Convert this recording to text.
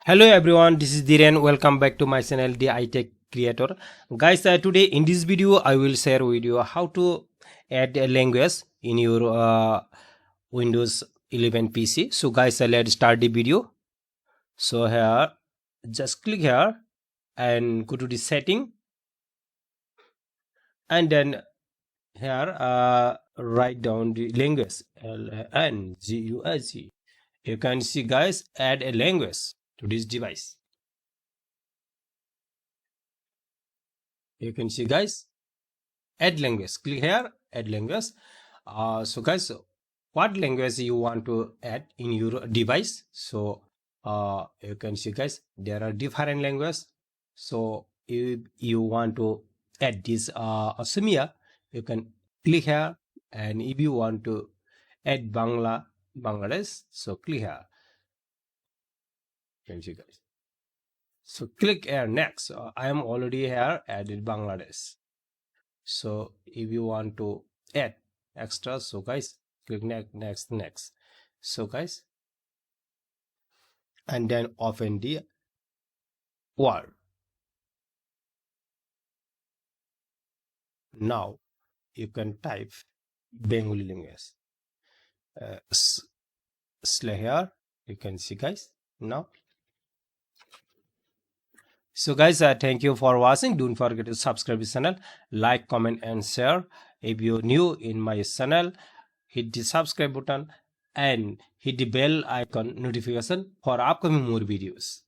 Hello everyone, this is Dhiren. Welcome back to my channel, The iTech Creator. Guys, today in this video I will share with you how to add a language in your Windows 11 PC. So guys, let's start the video. So here, just click here and go to the setting, and then here write down the language LNGUSG. You can see guys, add a language to this device. You can see guys, add language. Click here, add language. So guys, what language you want to add in your device? So you can see guys, there are different languages. So if you want to add this Assamia, you can click here, and if you want to add Bangladesh, so click here. You can see guys. So click here next. I am already here added Bangladesh. So if you want to add extra, so guys, click next. So guys, and then open the Word. Now you can type Bengali language. Here you can see guys now. So guys, thank you for watching. Don't forget to subscribe this channel, like, comment and share. If you're new in my channel, hit the subscribe button and hit the bell icon notification for upcoming more videos.